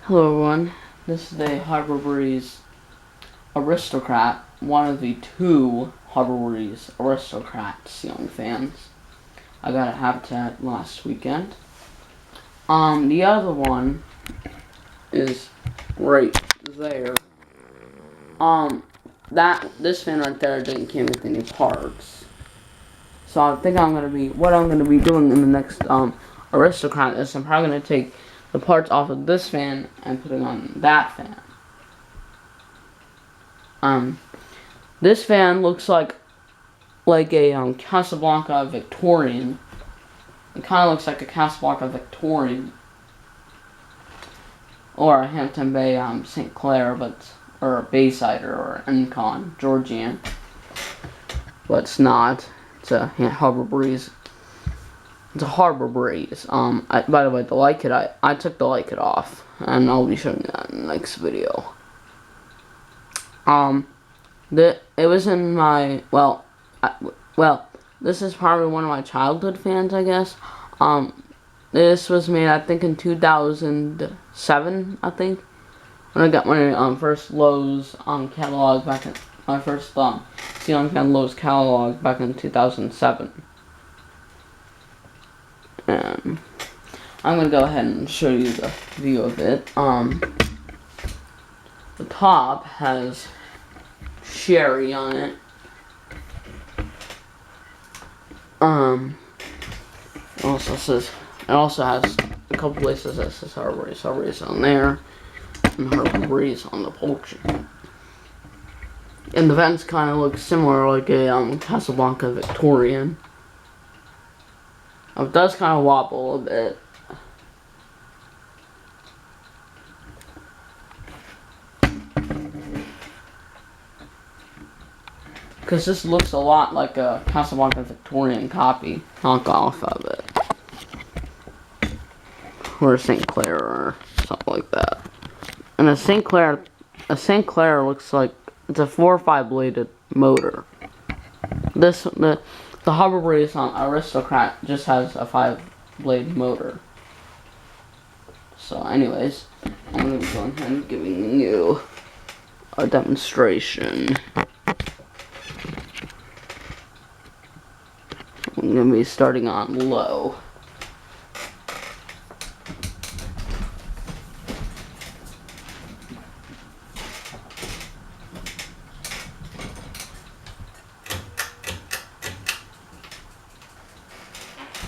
Hello everyone, this is a Harbor Breeze Aristocrat, one of the two Harbor Breeze Aristocrat ceiling fans. I got a Habitat last weekend. The other one is right there. This fan right there didn't come with any parts. So I think what I'm gonna be doing in the next Aristocrat is I'm probably gonna take the parts off of this fan and putting on that fan. This fan looks like a Casablanca Victorian. It kind of looks like a Casablanca Victorian or a Hampton Bay St. Clair, or a Bayside or an Encon Georgian, but it's not. It's a Harbor Breeze. It's a Harbor Breeze. By the way, the light kit, I took the light kit off, and I'll be showing you that in the next video. It was in my, this is probably one of my childhood fans, I guess. This was made, I think, in 2007, I think, when I got my first Lowe's catalog back in, my first ceiling fan Lowe's catalog back in 2007. I'm gonna go ahead and show you the view of it. The top has sherry on it. It also has a couple places that says Harbor Breeze on there, and Harbor Breeze on the upholstery. And the vents kind of look similar, like a Casablanca Victorian. It does kind of wobble a bit. Because this looks a lot like a Casablanca Victorian knockoff of it. Or a St. Clair or something like that. And a St. Clair looks like it's a 4 or 5 bladed motor. The Harbor Breeze Aristocrat just has a 5 blade motor. So anyways, I'm going to be going ahead and giving you a demonstration. I'm going to be starting on low.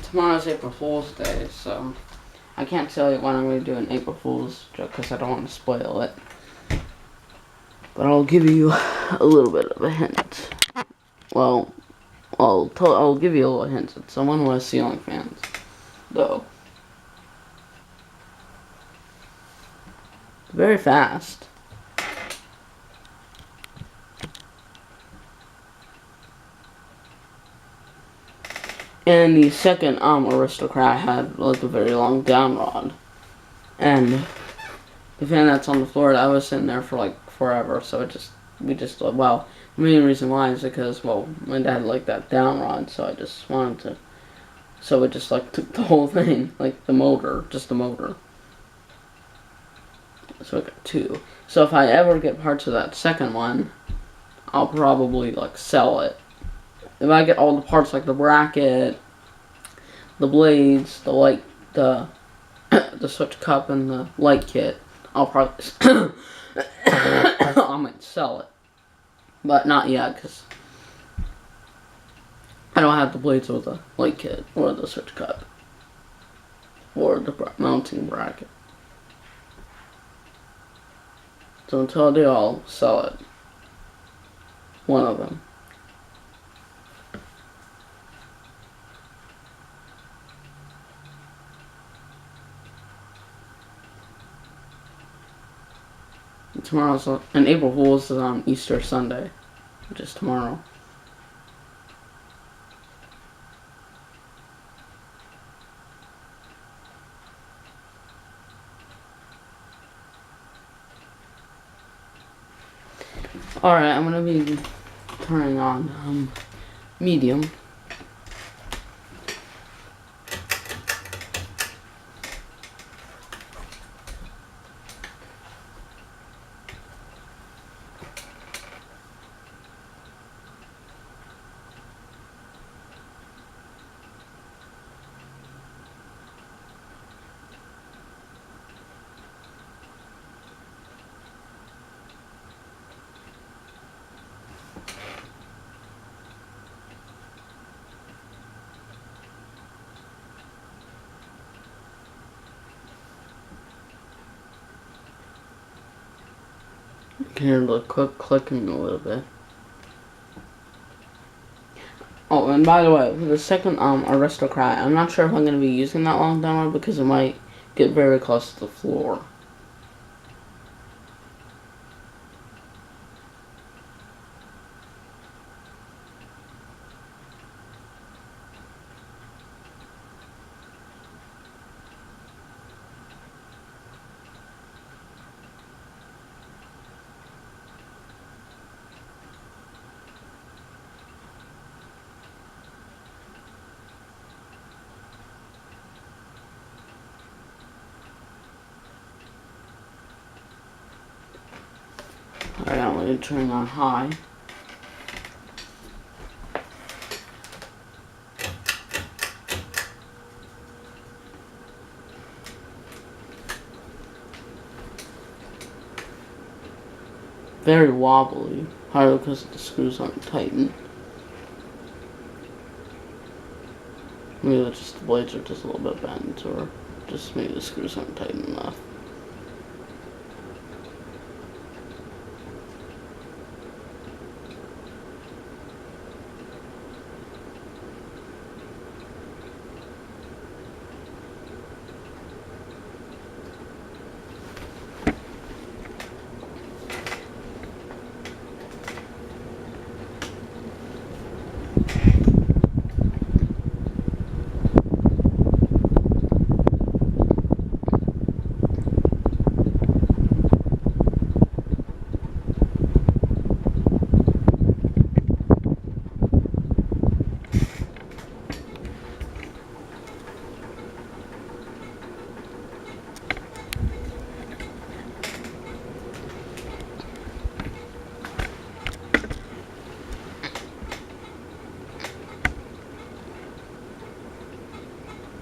Tomorrow's April Fool's Day, so I can't tell you when I'm going to do an April Fool's joke because I don't want to spoil it. But I'll give you a little bit of a hint. Well, I'll give you a little hint. It's someone with ceiling fans, though. Very fast. And the second Aristocrat had like a very long down rod. And the fan that's on the floor, I was sitting there for like forever, so the main reason why is because, my dad liked that down rod, so I just wanted to, so it just like took the whole thing, like the motor, just the motor. So I got 2. So if I ever get parts of that second one, I'll probably like sell it. If I get all the parts, like the bracket, the blades, the light, the switch cup, and the light kit, I'll probably I might sell it, but not yet because I don't have the blades or the light kit or the switch cup or the mounting bracket. So until I do, I'll sell it. One of them. And April Fool's is on Easter Sunday, which is tomorrow. Alright, I'm gonna be turning on medium. can hear the clicking a little bit. Oh, and by the way, the second Aristocrat, I'm not sure if I'm going to be using that long download because it might get very close to the floor. Alright, I'm going to turn on high. Very wobbly, probably because the screws aren't tightened. Maybe that's just the blades are just a little bit bent, or just maybe the screws aren't tightened enough.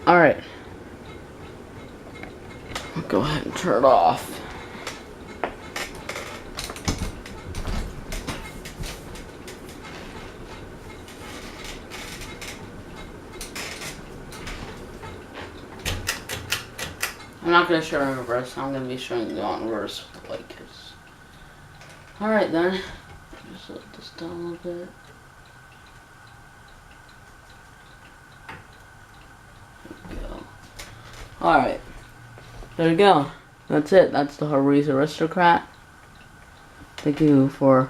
Alright. I'll go ahead and turn it off. I'm not going to show in reverse, I'm going to be showing you on reverse with the light kits. Alright then, just let this down a little bit. There we go. Alright, there we go. That's it, that's the Breeze Aristocrat. Thank you for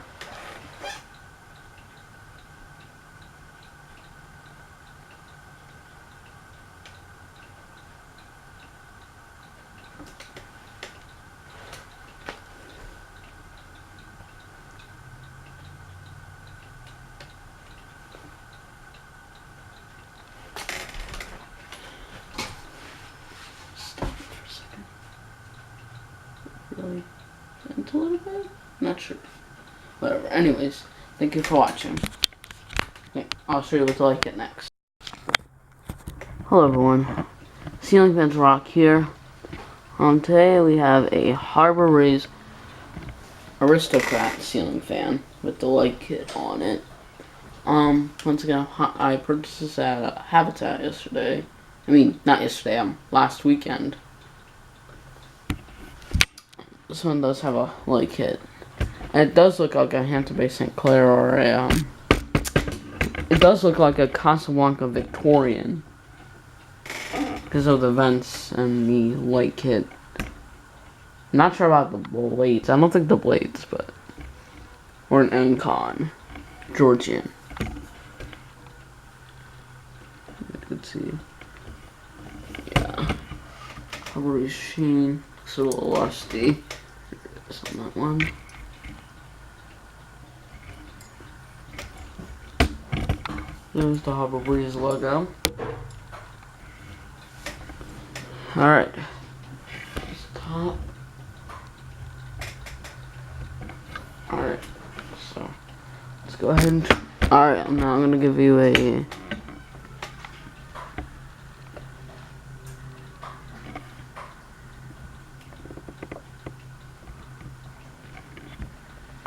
really bent a little bit? Not sure. Whatever. Anyways, thank you for watching. Okay, I'll show you what to like it next. Hello everyone. Ceiling Fans Rock here. Today we have a Breeze Aristocrat ceiling fan with the light kit on it. Once again, I purchased this at Habitat yesterday. I mean, not yesterday, last weekend. This one does have a light kit. And it does look like a Hampton Bay St. Clair or a, it does look like a Casablanca Victorian. Because of the vents and the light kit. I'm not sure about the blades. I don't think the blades, but... Or an Encon. Georgian. You can see. Yeah. Rubbery sheen. Looks a little rusty. There's on that one. There's the Harbor Breeze logo. Alright. This top. Alright. So, let's go ahead and... Alright, now I'm gonna give you a...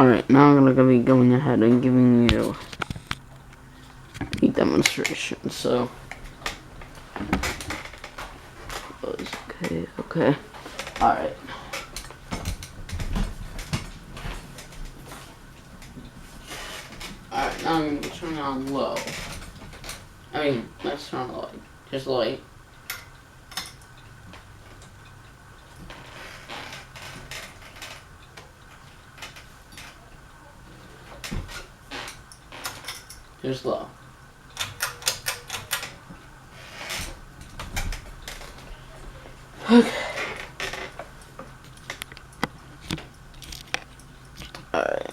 Alright, now I'm gonna be going ahead and giving you a demonstration, so... Okay. Alright. turn it on low. I mean, let's turn on light. Just light. Just low. Okay. Alright.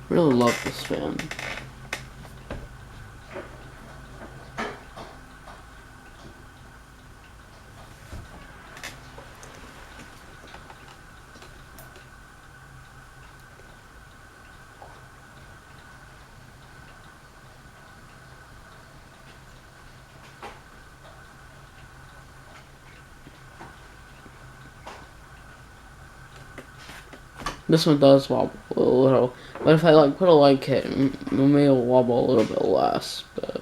Really love this fan. This one does wobble a little, but if I like put a light kit, it may wobble a little bit less, but.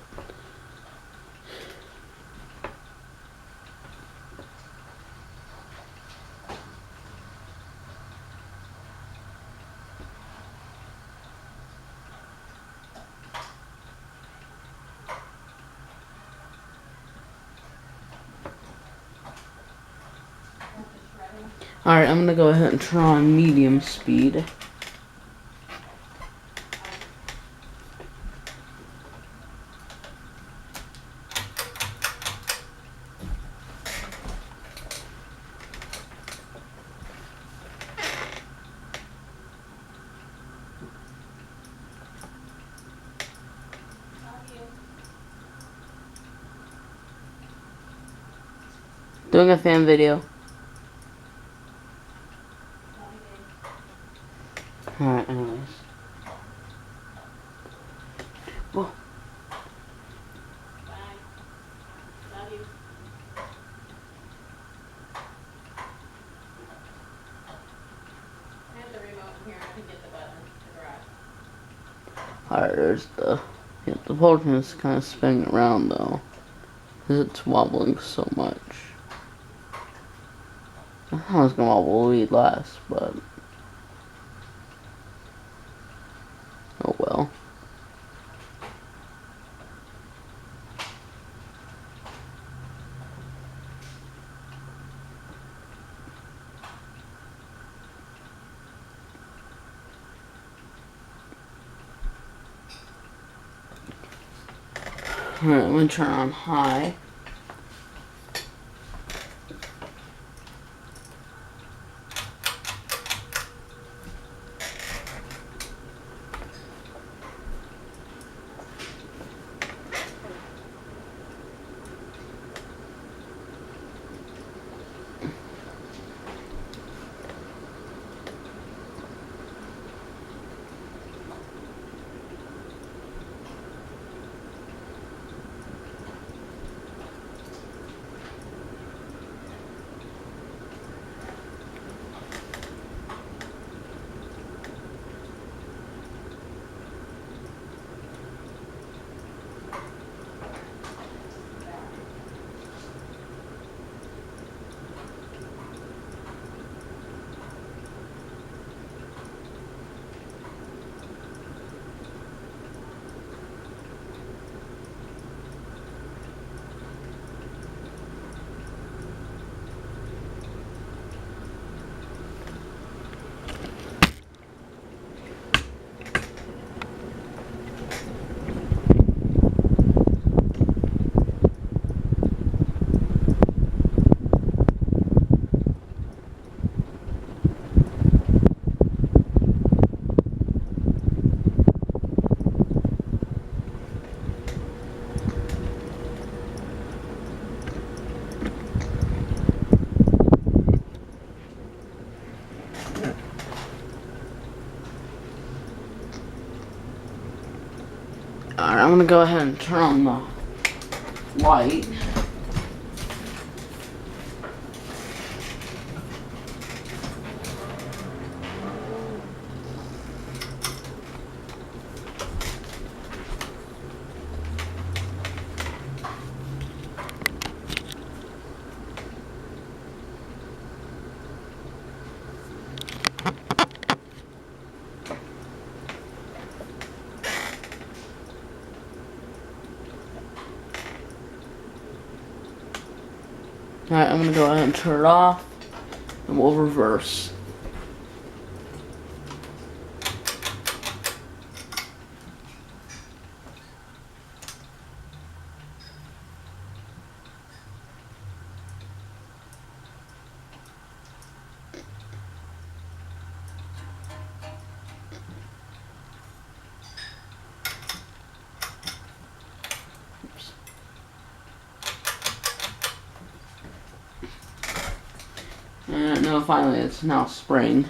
Alright, I'm gonna go ahead and turn on medium speed. Doing a fan video. Alright, anyways. Whoa. Bye. Love you. I have the remote in here. I can get the button to garage. Alright, there's the. Yeah, the Pokemon is kind of spinning around though. Because it's wobbling so much. I thought it was gonna wobble way less, but. Oh well. Alright, I'm gonna turn on high. Alright, I'm gonna go ahead and turn on the light. Alright, I'm gonna go ahead and turn it off, and we'll reverse. And now finally it's now spring.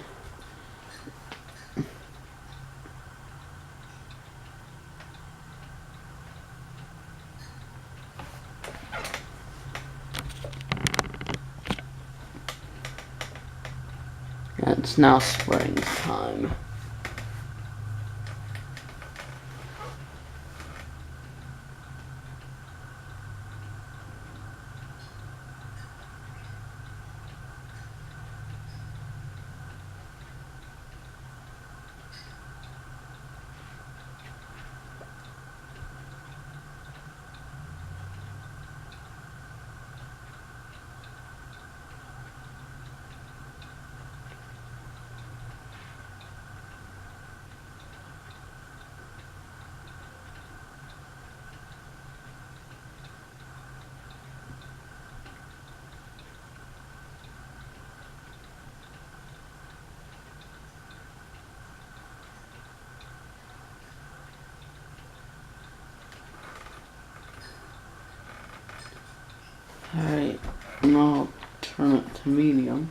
And it's now springtime. Alright, now I'll turn it to medium.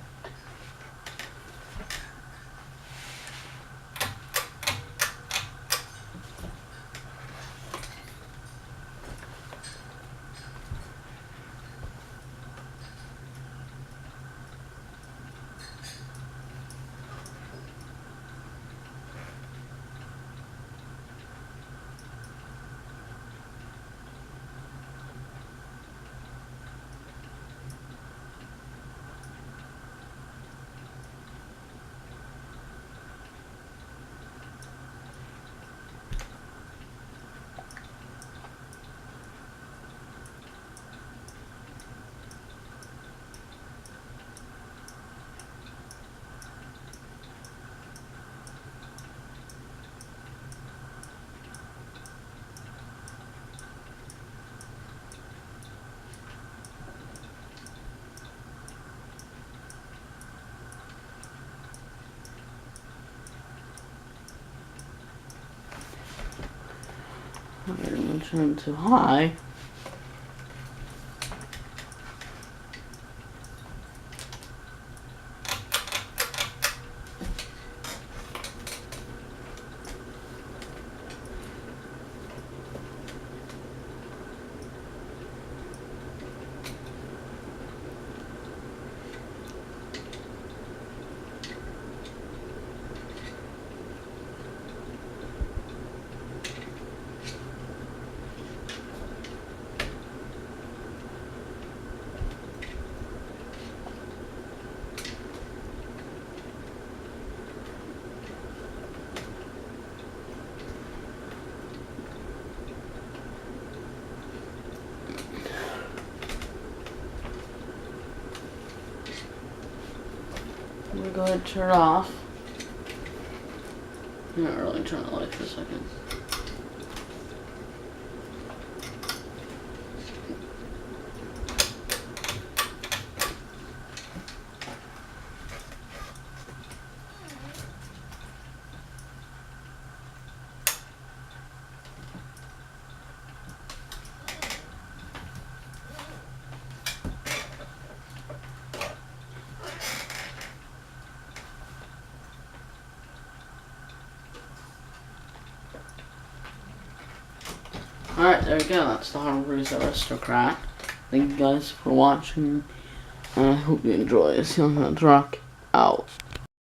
Alright, I'm gonna turn it to high. I'm gonna go ahead and turn it off. I'm not really turn the light for a second. Alright, there we go. That's the Breeze Aristocrat. Thank you guys for watching. And I hope you enjoy. See you on the truck. Out.